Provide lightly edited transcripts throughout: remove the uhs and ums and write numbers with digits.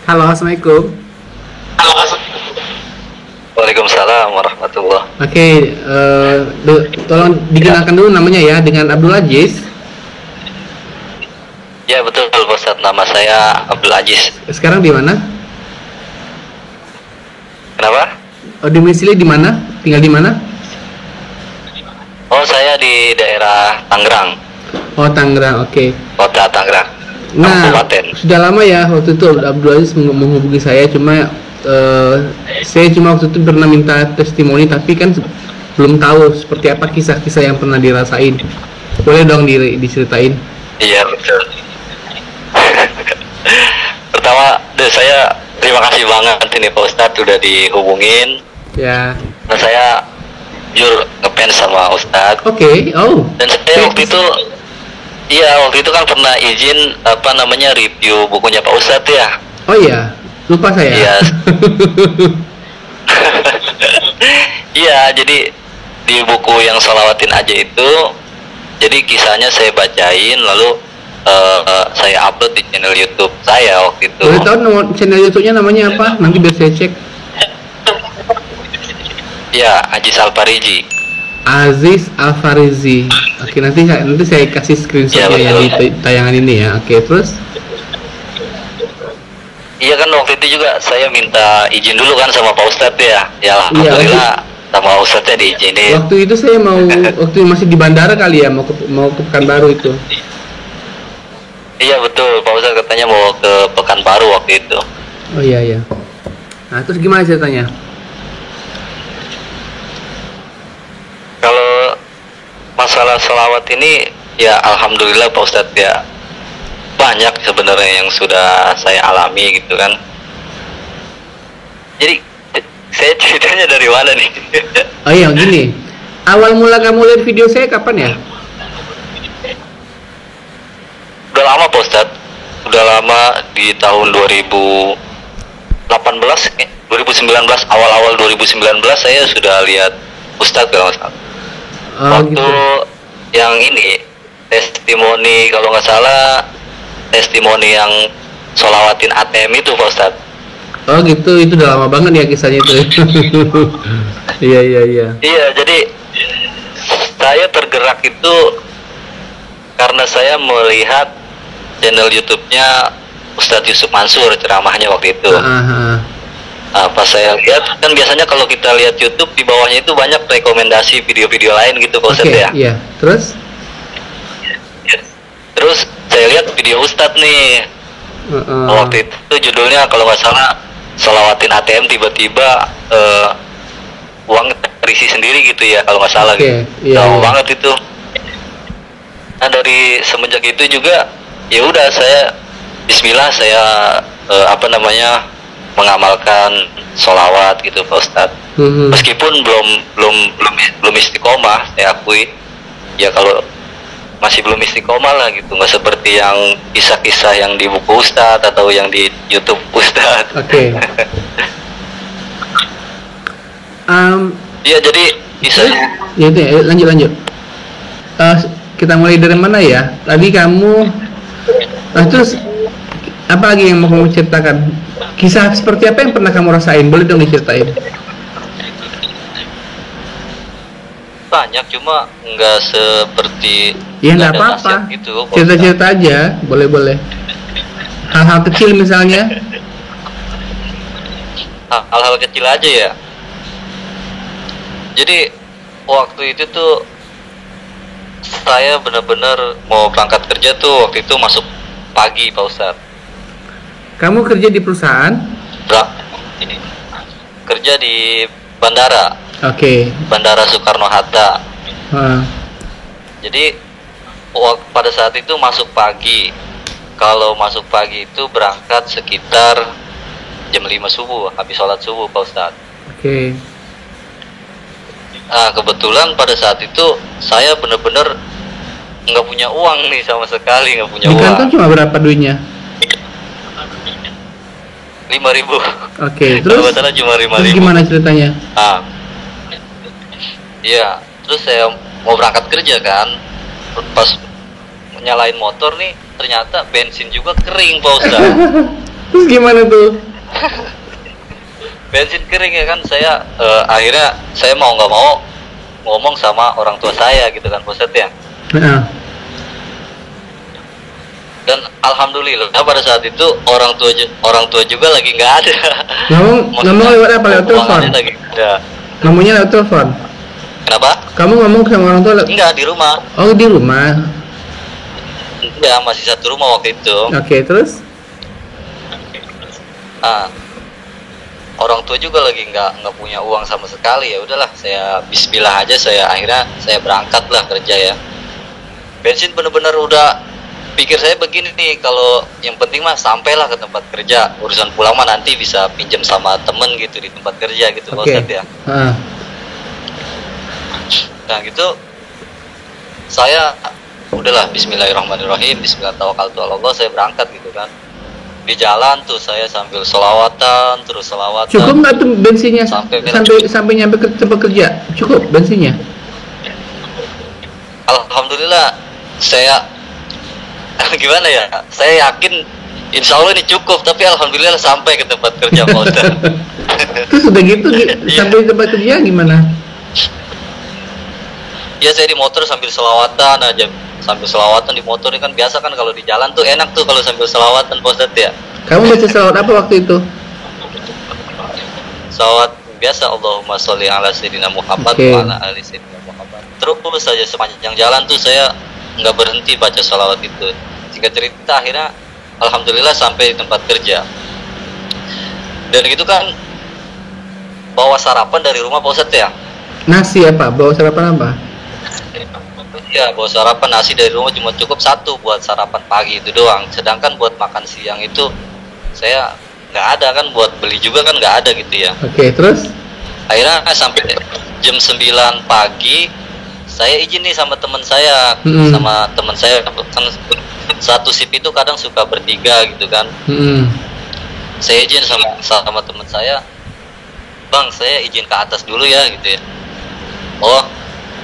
Halo, assalamualaikum. Waalaikumsalam warahmatullah. Oke, tolong dikenalkan dulu namanya ya, dengan Abdul Aziz. Ya betul Pak Ustadz, nama saya Abdul Aziz. Sekarang di mana? Kenapa? Domisili di mana? Tinggal di mana? Oh, saya di daerah Tangerang, Oh, Tangerang. Oke. kota Tangerang, Nah, kabupaten. sudah lama ya waktu itu Abdul Aziz menghubungi saya, cuma saya cuma waktu itu pernah minta testimoni, tapi kan belum tahu seperti apa kisah-kisah yang pernah dirasain. Boleh dong diceritain? Iya betul. Pertama, saya terima kasih banget ini Pak Ustadz udah dihubungin. Ya. Dan saya jujur ngefans sama Ustadz. Oke. Oh. Dan saya waktu itu kan pernah izin review bukunya Pak Ustadz ya. Oh iya, lupa saya. Iya. Iya, jadi di buku yang Sholawatin aja itu, jadi kisahnya saya bacain, lalu saya upload di channel YouTube saya waktu itu. Boleh tahu channel YouTube-nya namanya apa? Nanti biar saya cek. Ya, Aziz Alpariji. Aziz Alfarizi. Oke, nanti saya kasih screenshotnya ya di tayangan ini ya. Oke, terus? Iya kan waktu itu juga saya minta izin dulu kan sama Pak Ustadz ya. Ya alhamdulillah sama Ustadznya diizinin. Waktu itu saya waktu masih di bandara kali ya, mau ke Pekanbaru itu. Iya betul, Pak Ustadz katanya mau ke Pekanbaru waktu itu. Oh iya. Nah, terus gimana ceritanya? Kalau masalah sholawat ini ya alhamdulillah Pak Ustadz ya, banyak sebenarnya yang sudah saya alami gitu kan. Jadi saya ceritanya dari mana nih? Oh iya, gini. Awal mula kamu lihat video saya kapan ya? Udah lama Pak Ustadz, udah lama di tahun 2019, awal-awal 2019 saya sudah lihat Ustadz kalau nggak salah. Waktu gitu. Yang ini testimoni kalau nggak salah, testimoni yang sholawatin ATM itu Pak Ustadz. Oh gitu, itu udah lama banget ya kisahnya itu. Iya. Iya, jadi saya tergerak itu karena saya melihat channel YouTube-nya Ustadz Yusuf Mansur, ceramahnya waktu itu. Pas saya lihat, kan biasanya kalau kita lihat YouTube di bawahnya itu banyak rekomendasi video-video lain gitu Pak Ustadz ya. Iya, terus? Terus saya lihat video Ustadz nih. Waktu itu judulnya kalau nggak salah sholawatin ATM, tiba-tiba uang terisi sendiri gitu ya kalau nggak salah gitu. Jauh banget itu. Nah dari semenjak itu juga ya udah saya Bismillah saya mengamalkan sholawat gitu Pak Ustadz. Meskipun belum istiqomah, saya akui ya, kalau masih belum istiqomah lah gitu, nggak seperti yang kisah-kisah yang di buku Ustadz atau yang di YouTube Ustadz. Oke. Iya, jadi kisahnya. Ya itu ya, lanjut. Kita mulai dari mana ya? Tadi kamu, terus apa lagi yang mau kamu ceritakan? Kisah seperti apa yang pernah kamu rasain? Boleh dong diceritain. Banyak, cuma nggak seperti. Ya nggak apa-apa. Gitu, cerita-cerita aja, boleh. Hal-hal kecil misalnya. Hal-hal kecil aja ya. Jadi waktu itu tuh saya benar-benar mau berangkat kerja tuh, waktu itu masuk pagi Pak Ustadz. Kamu kerja di perusahaan? Kerja di bandara. Oke. Bandara Soekarno-Hatta. Jadi pada saat itu masuk pagi. Kalau masuk pagi itu berangkat sekitar jam 5 subuh, habis sholat subuh Pak Ustadz. Oke. Nah kebetulan pada saat itu saya benar-benar nggak punya uang nih, sama sekali nggak punya uang. Di kantor cuma berapa duitnya? 5.000. Oke, terus? Cuma 5.000. Terus gimana ceritanya? Iya, terus saya mau berangkat kerja kan, pas nyalain motor nih, ternyata bensin juga kering Pak Ustadz. Terus gimana tuh? Bensin kering ya kan, saya akhirnya saya mau nggak mau ngomong sama orang tua saya gitu kan, Pak Ustadz ya. Nah, Dan alhamdulillah pada saat itu orang tua juga lagi nggak ada. ngomong lewat apa? Lewat telepon? Keuangannya lagi nggak ada. Ngomongnya lewat telepon? Kenapa? Kamu ngomong sama orang tua? Enggak, di rumah. Oh, di rumah. Enggak, masih satu rumah waktu itu. Oke, terus? Ah, orang tua juga lagi nggak punya uang sama sekali. Ya udahlah, saya bismillah aja, akhirnya saya berangkat lah kerja ya. Bensin bener-bener udah, pikir saya begini nih, kalau yang penting mah sampailah ke tempat kerja, urusan pulang mah nanti bisa pinjam sama temen gitu di tempat kerja gitu, Pak Ustadz ya. Nah gitu, saya udahlah bismillahirrahmanirrahim, bismillahirrahmanirrahim, saya berangkat gitu kan. Di jalan tuh saya sambil selawatan, terus selawatan. Cukup nggak tuh bensinnya sampai nyampe ke tempat kerja? Cukup bensinnya? Alhamdulillah, saya gimana ya? Saya yakin insya Allah ini cukup, tapi alhamdulillah sampai ke tempat kerja, Pak Ustadz. Terus udah gitu sampai tempat kerja gimana? Ya saya di motor sambil selawatan aja, sambil selawatan di motor ini kan biasa kan, kalau di jalan tuh enak tuh kalau sambil selawatan, Pak Ustadz ya. Kamu baca selawat apa waktu itu? Selawat biasa, Allahumma sholli ala sayyidina Muhammad wa ala ali sayyidina Muhammad. Terus saja sepanjang jalan tuh saya nggak berhenti baca selawat itu. Singkat cerita akhirnya alhamdulillah sampai di tempat kerja. Dan itu kan bawa sarapan dari rumah, Pak Ustadz ya. Nasi apa? Bawa sarapan apa? Ya, bawa sarapan nasi dari rumah cuma cukup satu buat sarapan pagi itu doang. Sedangkan buat makan siang itu saya nggak ada kan, buat beli juga kan nggak ada gitu ya. Oke, terus? Akhirnya sampai jam 9 pagi saya izin nih sama teman saya, kan satu sip itu kadang suka bertiga gitu kan. Saya izin sama teman saya, Bang, saya izin ke atas dulu ya gitu ya. Oh,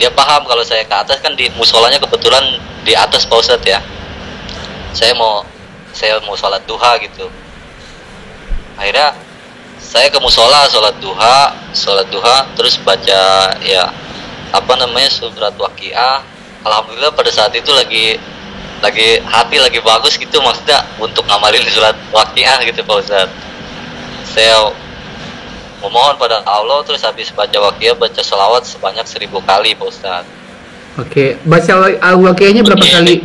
dia paham kalau saya ke atas kan, di musolanya kebetulan di atas, Pak Ustadz ya. Saya mau sholat duha gitu. Akhirnya saya ke musola sholat duha terus baca ya surat Waqiah. Alhamdulillah pada saat itu lagi hati lagi bagus gitu, maksudnya untuk ngamalin surat Waqiah gitu, Pak Ustadz. Saya memohon pada Allah, terus habis baca Waqiah baca sholawat sebanyak 1000 kali, Pak Ustadz. Oke, baca Waqiahnya berapa kali?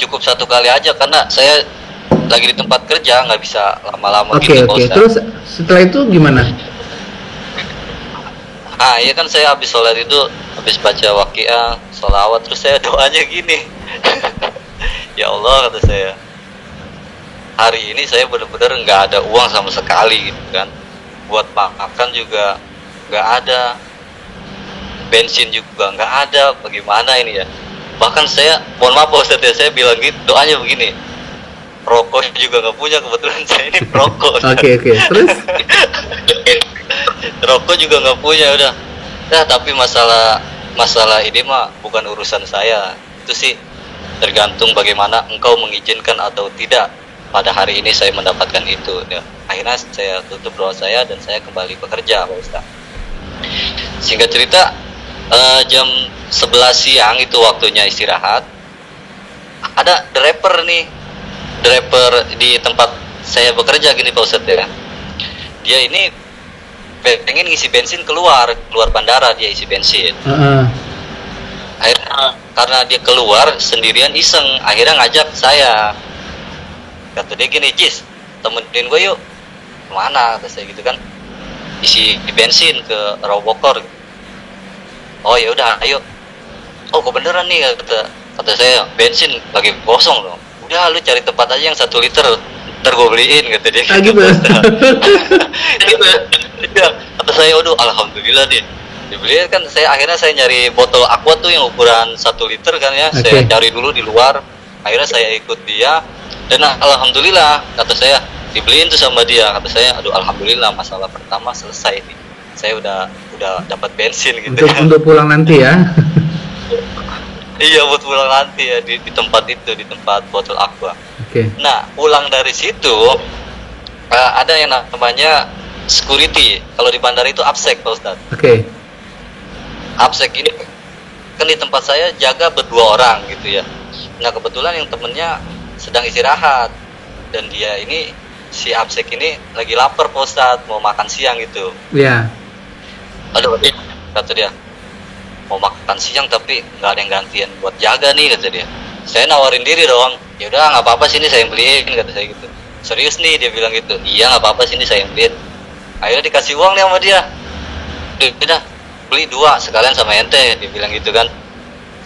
Cukup 1 kali aja karena saya lagi di tempat kerja, nggak bisa lama-lama gitu, Pak Ustadz. Terus setelah itu gimana? Iya kan, saya habis sholat itu, habis baca Waqiah, sholawat, terus saya doanya gini. Ya Allah, kata saya, hari ini saya benar-benar nggak ada uang sama sekali gitu kan, buat makan juga nggak ada, bensin juga nggak ada, bagaimana ini ya. Bahkan saya, mohon maaf Pak Ustadz ya, saya bilang gitu, doanya begini, rokok juga nggak punya, kebetulan saya ini perokok. Oke, terus? Rokok juga nggak punya, udah. Nah, tapi masalah ini mah bukan urusan saya, itu sih tergantung bagaimana engkau mengizinkan atau tidak. Pada hari ini saya mendapatkan itu ya. Akhirnya saya tutup doa saya dan saya kembali bekerja, Pak Ustadz. Singkat cerita, jam 11 siang itu waktunya istirahat. Ada driver di tempat saya bekerja gini, Pak Ustadz ya. Dia ini pengen ngisi bensin keluar bandara, dia isi bensin. Akhirnya karena dia keluar sendirian iseng, akhirnya ngajak saya. Kata dia gini, Jis, temenin gue yuk. Kemana? Kata saya gitu kan, isi bensin ke Rawabokor. Oh ya udah, ayo. Oh kok beneran nih, kata saya, bensin lagi kosong loh. Udah lu cari tempat aja yang 1 liter, ntar gue beliin, kata dia gitu. Kata saya, aduh alhamdulillah nih dibeliin kan. Akhirnya saya nyari botol aqua tuh yang ukuran 1 liter kan ya. Saya cari dulu di luar, akhirnya saya ikut dia. Dan alhamdulillah, kata saya, dibeliin tuh sama dia. Kata saya, aduh alhamdulillah, masalah pertama selesai nih. Saya udah dapat bensin gitu untuk pulang nanti ya. Iya, buat pulang nanti ya, di tempat itu, di tempat botol aqua. Oke. Nah, pulang dari situ ada yang namanya security. Kalau di bandara itu APSEC, Pak Ustadz. Oke. APSEC ini kan di tempat saya jaga berdua orang gitu ya. Nah, kebetulan yang temennya sedang istirahat dan dia ini si APSEC ini lagi lapar, Pak Ustadz, mau makan siang gitu. Iya. Aduh, kata dia, mau makan siang tapi nggak ada yang gantian buat jaga nih, kata dia. Saya nawarin diri dong, ya udah nggak apa-apa sini saya yang beliin, kata saya gitu. Serius nih, dia bilang gitu. Iya, nggak apa-apa sini saya yang beliin. Akhirnya dikasih uang nih sama dia. Udah beli 2 sekalian sama ente, dia bilang gitu kan.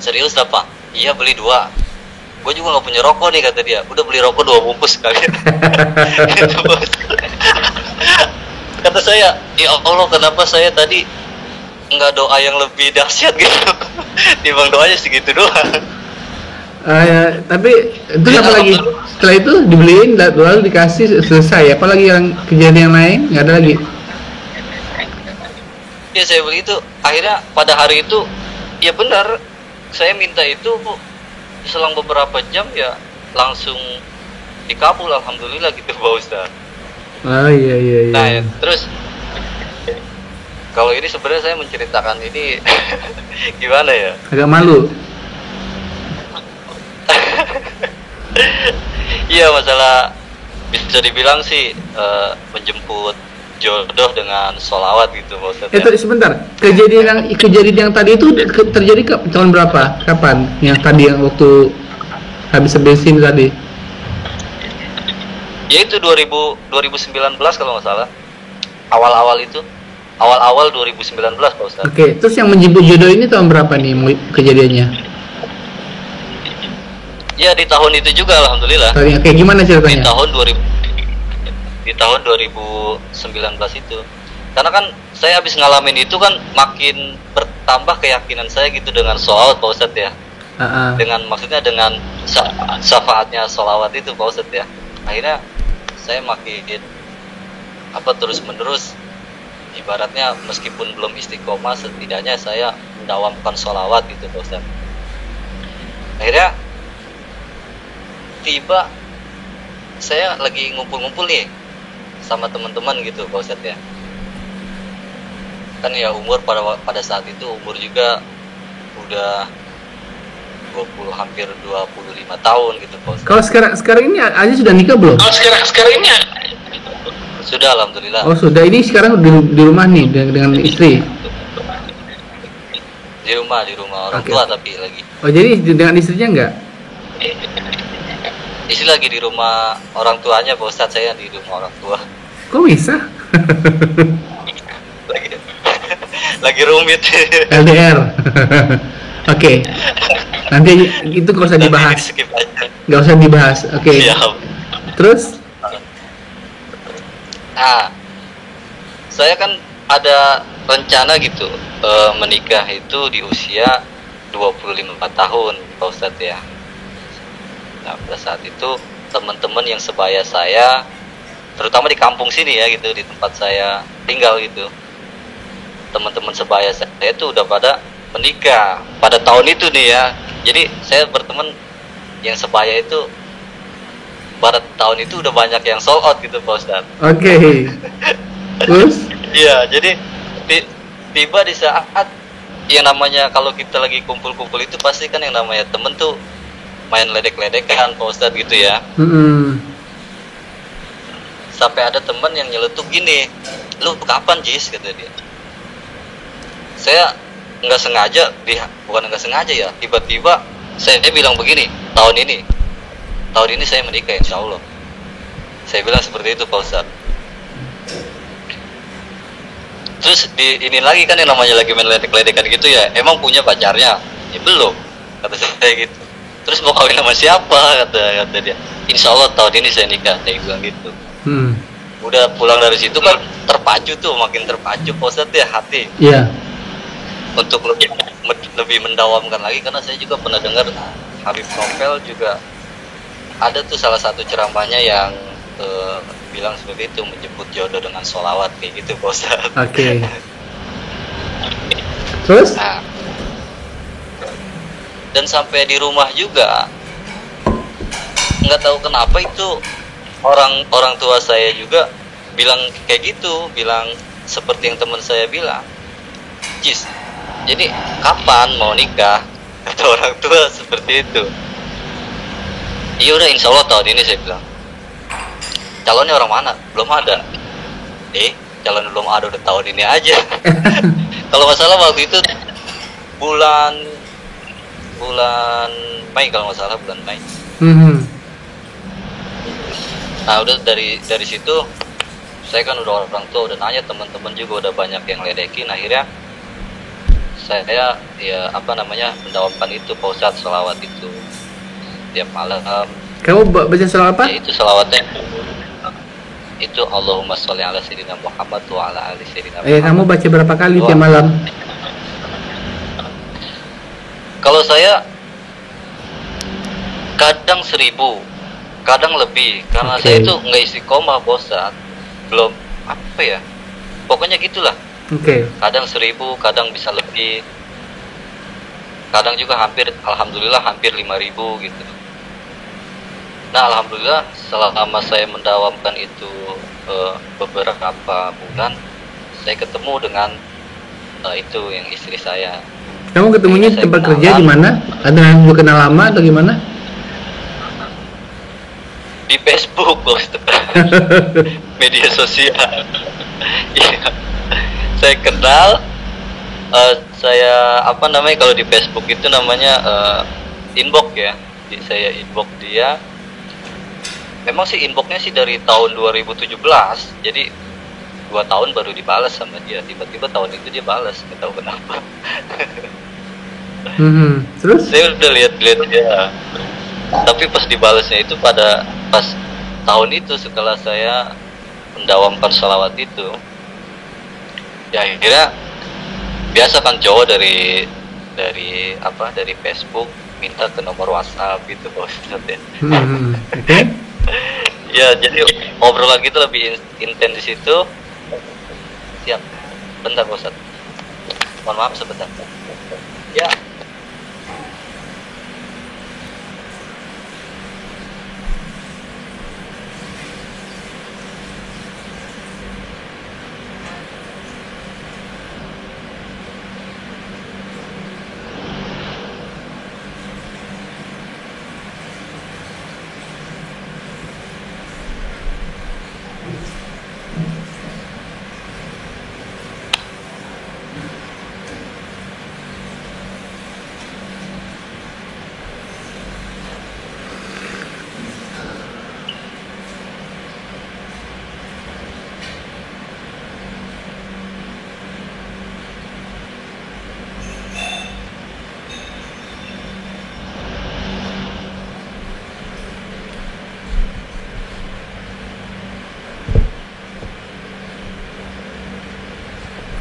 Serius apa? Iya, beli 2. Gue juga nggak punya rokok nih, kata dia. Udah beli rokok 2 bungkus sekalian. Kata saya, ya Allah, kenapa saya tadi nggak doa yang lebih dahsyat gitu? Dibang doanya segitu doang. Tapi itu apa lagi? Setelah itu dibeliin, lalu dikasih, selesai. Apalagi yang kejadian yang lain? Nggak ada lagi? Ya saya beli itu. Akhirnya pada hari itu, ya benar, saya minta itu selang beberapa jam ya langsung dikabul, alhamdulillah gitu, Pak Ustaz. Oh iya. Nah ya, terus kalau ini sebenarnya saya menceritakan ini gimana ya? Agak malu. Iya, masalah bisa dibilang sih menjemput jodoh dengan sholawat gitu, Pak Ustaz. Itu sebentar. Kejadian yang tadi itu terjadi tahun berapa? Kapan? Yang tadi yang waktu habis bensin tadi? Ya itu 2019 kalau nggak salah. Awal-awal itu. Awal-awal 2019, Pak Ustaz. Oke, terus yang menjemput jodoh ini tahun berapa nih kejadiannya? Ya di tahun itu juga, alhamdulillah. Oke, gimana ceritanya? Di tahun 2019 itu. Karena kan saya habis ngalamin itu kan makin bertambah keyakinan saya gitu dengan sholawat, Pak Ustadz ya. Dengan maksudnya dengan syafaatnya sholawat itu, Pak Ustadz ya. Akhirnya saya makin terus menerus, ibaratnya meskipun belum istiqomah, setidaknya saya mendawamkan sholawat gitu, Pak Ustadz. Akhirnya tiba saya lagi ngumpul-ngumpul nih sama teman-teman gitu, Pak Ustadz ya. Kan ya umur pada saat itu umur juga udah hampir 25 tahun gitu, Pak Ustadz. Kalau sekarang ini Aziz sudah nikah belum? Kalau sekarang ini sudah, alhamdulillah. Oh sudah, ini sekarang di rumah nih dengan istri. Di rumah orang tua tapi lagi. Oh jadi dengan istrinya enggak? Istri lagi di rumah orang tuanya, Pak Ustadz, saya di rumah orang tua. Kok bisa? lagi rumit. LDR. Oke. Nanti itu nggak usah dibahas. Nggak usah dibahas. Oke. Terus? Nah, saya kan ada rencana gitu menikah itu di usia 25 tahun, Pak Ustadz ya. Nah, pada saat itu teman-teman yang sebaya saya, terutama di kampung sini ya gitu, di tempat saya tinggal gitu, teman-teman sebaya saya itu udah pada menikah pada tahun itu nih ya. Jadi saya berteman yang sebaya itu pada tahun itu udah banyak yang sold out gitu, Pak Ustadz. Oke. Terus? Iya, jadi tiba di saat yang namanya kalau kita lagi kumpul-kumpul itu pasti kan yang namanya temen tuh main ledek-ledekan, Pak Ustadz gitu ya. Sampai ada temen yang nyeletuk gini, lu kapan Jis, kata dia. Saya nggak sengaja, bukan nggak sengaja ya, tiba-tiba saya bilang begini, tahun ini saya menikah insya Allah. Saya bilang seperti itu, Pak Ustadz. Terus ini lagi kan yang namanya lagi main ledek-ledekan gitu ya, emang punya pacarnya? Ya belum, kata saya gitu. Terus mau kawin sama siapa, kata dia. Insya Allah tahun ini saya nikah, saya bilang gitu. Udah pulang dari situ kan terpacu tuh, makin terpacu, Pak Ustadz ya, hati. Iya. Untuk lebih mendawamkan lagi, karena saya juga pernah dengar Habib Novel juga ada tuh salah satu ceramahnya yang bilang seperti itu, menjemput jodoh dengan sholawat kayak gitu, Pak Ustadz. Oke. Terus? Nah, dan sampai di rumah juga nggak tahu kenapa itu orang tua saya juga bilang kayak gitu, bilang seperti yang teman saya bilang, Jis, jadi kapan mau nikah? Kata orang tua seperti itu. Iya udah, insya Allah tahun ini, saya bilang. Calonnya orang mana? Belum ada. Calon belum ada, udah tahun ini aja. Kalau nggak salah waktu itu bulan Mei, kalau nggak salah bulan Mei. Nah udah dari situ saya kan udah orang tua, udah nanya, teman-teman juga udah banyak yang ledekin. Akhirnya saya mendawamkan itu Pak Ustadz, sholawat itu tiap malam. Kamu baca sholawat apa? Ya, itu sholawatnya itu Allahumma sholli ala sayyidina Muhammad wa ala ali sayyidina Muhammad. Kamu baca berapa kali tiap malam? Kalau saya kadang 1000, kadang lebih, karena saya itu nggak istiqomah Pak Ustadz, belum pokoknya gitulah. Kadang 1000, kadang bisa lebih, kadang juga alhamdulillah hampir 5000 gitu. Nah alhamdulillah selama saya mendawamkan itu beberapa bulan, saya ketemu dengan itu yang istri saya. Kamu ketemunya di tempat kerja di mana? Ada yang juga kenal lama atau gimana? Di Facebook, Bos. Media sosial. Iya. Saya kenal, saya kalau di Facebook itu namanya inbox ya. Jadi saya inbox dia. Memang sih inboxnya sih dari tahun 2017. Jadi 2 tahun baru dibalas sama dia. Tiba-tiba tahun itu dia balas, nggak tahu kenapa. Terus? Saya udah lihat dia. Tapi pas dibalasnya itu pas tahun itu, setelah saya mendawamkan sholawat itu, ya akhirnya biasa kan cowok dari Facebook minta ke nomor WhatsApp gitu, Bos. Ya jadi obrolan gitu lebih intens di situ. Siap. Bentar, Bos. Mohon maaf sebentar. Ya.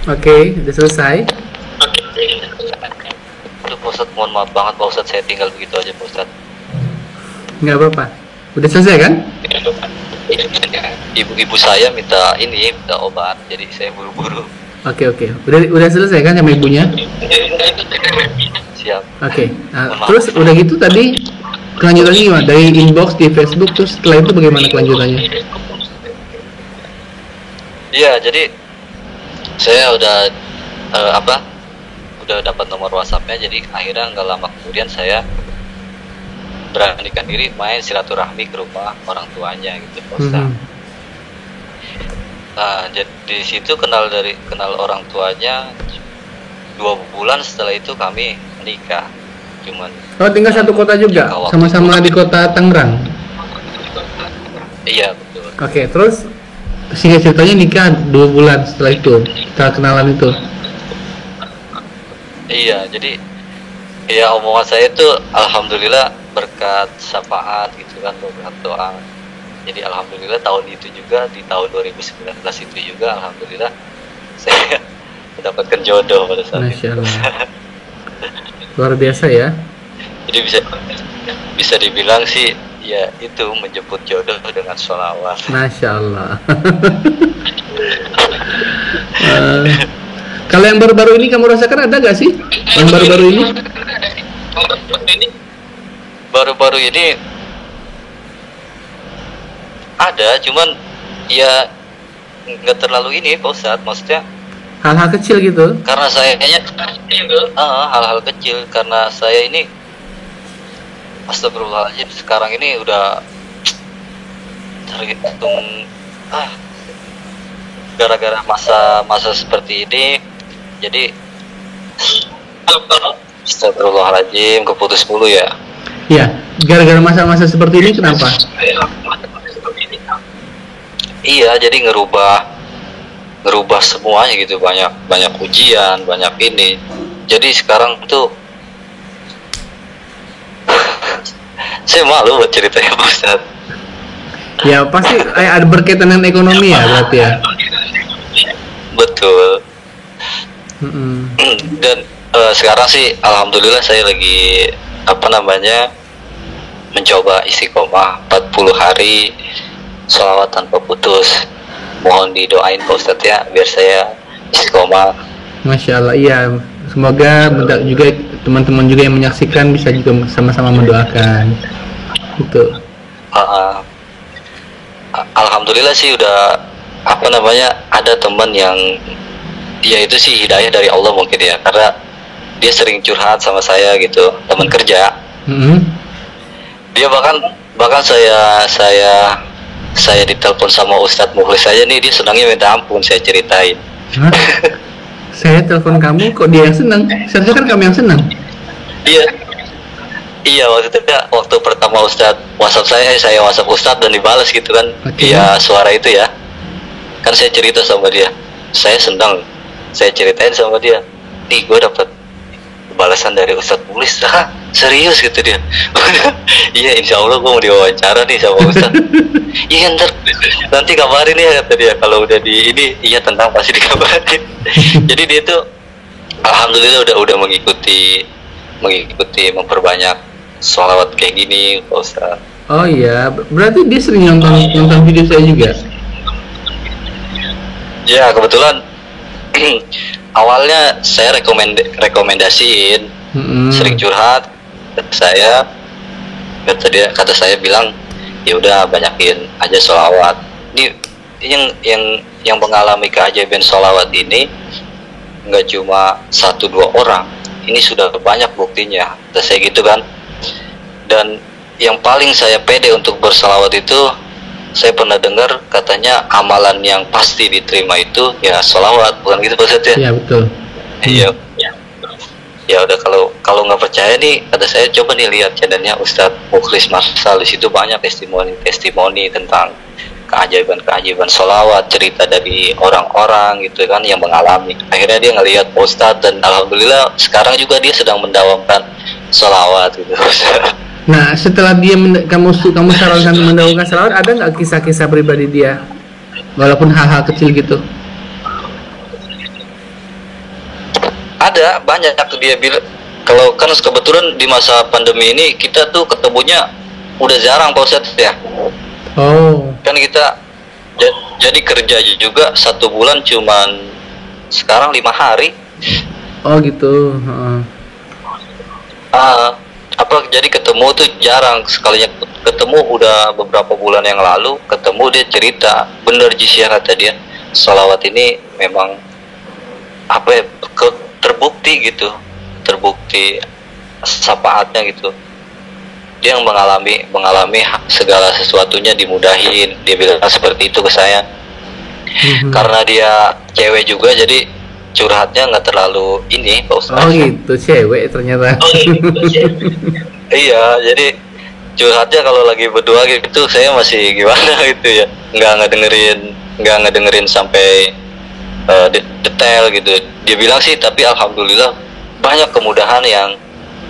Oke, udah selesai. Aduh, Pak Ustadz, mohon maaf banget Pak Ustadz, saya tinggal begitu aja Pak Ustadz. Nggak apa-apa. Udah selesai kan? Ibu saya minta obat, jadi saya buru-buru. Oke. Udah selesai kan sama ibunya? Siap. Oke. Nah, terus udah gitu tadi kelanjutannya gimana? Dari inbox di Facebook, terus setelah itu bagaimana kelanjutannya? Iya, jadi saya udah dapat nomor WhatsApp-nya, jadi akhirnya nggak lama kemudian saya beranikan diri main silaturahmi ke rumah orang tuanya gitu, Pak Ustadz. Nah, jadi di situ kenal orang tuanya 2 bulan, setelah itu kami menikah. Tinggal satu kota juga, sama-sama di kota Tangerang. Iya betul. Oke, terus singkat ceritanya nikah 2 bulan setelah itu, setelah kenalan itu. Iya, jadi ya omongan saya itu alhamdulillah berkat syafaat gitu kan, berkat doa. Jadi alhamdulillah tahun itu juga, di tahun 2019 itu juga alhamdulillah saya mendapatkan jodoh pada saat Masya itu. Allah. Luar biasa ya. Jadi bisa dibilang sih ya itu menjemput jodoh dengan sholawat. Masya Allah. Kalau yang baru-baru ini kamu rasakan ada gak sih? Yang baru-baru ini? Baru-baru ini ada, cuman ya nggak terlalu ini Pak Ustadz, maksudnya hal-hal kecil gitu. karena saya kayaknya hal-hal kecil, karena saya ini astagfirullahaladzim sekarang ini udah terhitung gara-gara masa seperti ini, jadi astagfirullahaladzim keputus mulu ya. Iya, gara-gara masa-masa seperti ini kenapa? Iya, jadi ngerubah semuanya gitu, banyak ujian, banyak ini. Jadi sekarang tuh saya malu buat ceritanya Pak Ustadz. Ya pasti ada berkaitan dengan ekonomi ya berarti ya. Betul. Dan sekarang sih alhamdulillah saya lagi mencoba istiqomah 40 hari sholawat tanpa putus. Mohon didoain Pak Ustadz ya biar saya istiqomah. Masya Allah, iya. Semoga juga teman-teman juga yang menyaksikan bisa juga sama-sama mendoakan. Gitu. Alhamdulillah sih udah ada teman yang dia itu sih hidayah dari Allah mungkin ya, karena dia sering curhat sama saya gitu, teman kerja. Dia bahkan saya ditelepon sama Ustadz Mukhlis aja nih, dia senangnya minta ampun saya ceritain. Saya telepon kamu kok dia yang senang? Seharusnya kan kamu yang senang. Iya waktu pertama Ustadz WhatsApp saya WhatsApp Ustadz dan dibalas gitu kan. Okay. Ya suara itu ya. Kan saya cerita sama dia, saya senang, saya ceritain sama dia, nih gue dapet balasan dari Ustadz Mukhlis. Serius gitu dia. Iya insya Allah gue mau diwawancara nih sama Ustadz. Iya nanti kabarin ya kata dia, kalau udah di ini. Iya tenang pasti dikabarin. Jadi dia tuh alhamdulillah udah mengikuti memperbanyak sholawat kayak gini Pak Ustadz. Oh iya, berarti dia sering nonton video saya juga. Ya kebetulan awalnya saya rekomendasiin, sering curhat ke saya, kata saya bilang ya udah banyakin aja sholawat. Ini yang mengalami keajaiban sholawat ini nggak cuma 1-2 orang, ini sudah banyak buktinya, kata saya gitu kan. Dan yang paling saya pede untuk bersalawat itu, saya pernah dengar katanya amalan yang pasti diterima itu ya sholawat, bukan gitu Pak Ustadz ya? Iya betul. Iya. Ya udah kalau nggak percaya nih, kata saya coba nih lihat channelnya Ustadz Mukhlis Marsal, di situ banyak testimoni tentang keajaiban sholawat, cerita dari orang-orang gitu kan yang mengalami. Akhirnya dia ngelihat Ustadz dan alhamdulillah sekarang juga dia sedang mendawamkan sholawat gitu. Nah setelah dia kamu sarankan mendawamkan sholawat, ada nggak kisah-kisah pribadi dia, walaupun hal-hal kecil gitu? Ada banyak tuh, dia bilang kalau kan kebetulan di masa pandemi ini kita tuh ketemunya udah jarang Pak Ustadz ya. Oh. Kan kita jadi kerja juga 1 bulan cuman sekarang 5 hari. Oh gitu. Jadi ketemu tuh jarang, sekalinya ketemu udah beberapa bulan yang lalu ketemu, dia cerita bener Jisya kata dia sholawat ini memang terbukti syafaatnya gitu. Dia yang mengalami segala sesuatunya dimudahin, dia bilang seperti itu ke saya. Karena dia cewek juga jadi curhatnya nggak terlalu ini Pak Ustadz. Oh gitu, cewek ternyata. Iya, jadi curhatnya kalau lagi berdua gitu saya masih gimana gitu ya, nggak ngedengerin sampai detail gitu. Dia bilang sih, tapi alhamdulillah banyak kemudahan yang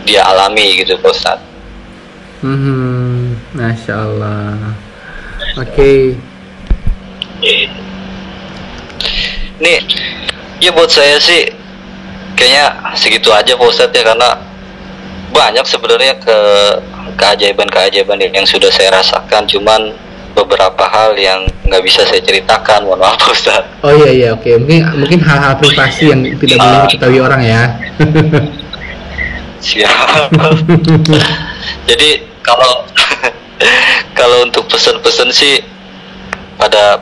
dia alami gitu Pak Ustadz. Masya Allah. Oke. Nih, ya buat saya sih kayaknya segitu aja Pak Ustadz ya, karena banyak sebenarnya keajaiban yang sudah saya rasakan, cuman beberapa hal yang nggak bisa saya ceritakan, mohon maaf Pak Ustadz. Oh iya oke. Mungkin hal-hal privasi yang tidak boleh diketahui orang ya. Siap. Jadi kalau untuk pesan-pesan sih pada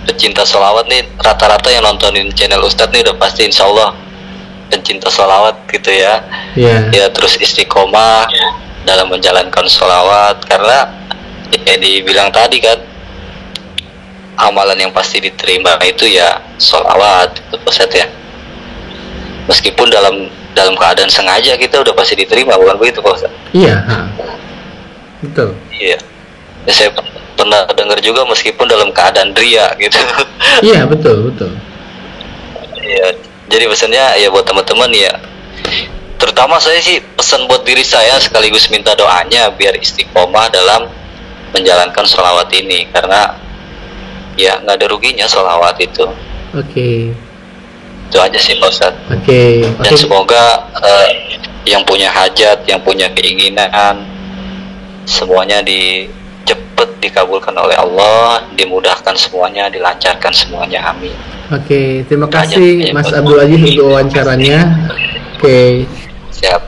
pecinta sholawat nih, rata-rata yang nontonin channel Ustadz nih udah pasti insya Allah pencinta sholawat gitu ya. Ya terus istiqomah dalam menjalankan sholawat, karena ya dibilang tadi kan amalan yang pasti diterima itu ya sholawat itu Ustadz ya. Meskipun dalam keadaan sengaja kita udah pasti diterima, bukan begitu Pak Ustadz? Iya, betul. Iya. Ya, saya pernah dengar juga meskipun dalam keadaan ria gitu. Iya, betul. Iya. Jadi pesannya ya buat teman-teman ya, terutama saya sih pesan buat diri saya sekaligus minta doanya biar istiqomah dalam menjalankan sholawat ini, karena ya nggak ada ruginya sholawat itu. Oke. Itu aja sih Pak Ustadz. Oke. Dan semoga yang punya hajat, yang punya keinginan, semuanya cepet dikabulkan oleh Allah, dimudahkan semuanya, dilancarkan semuanya, amin. Oke, terima kasih Mas Abdul Aziz untuk wawancaranya. Oke. Siap.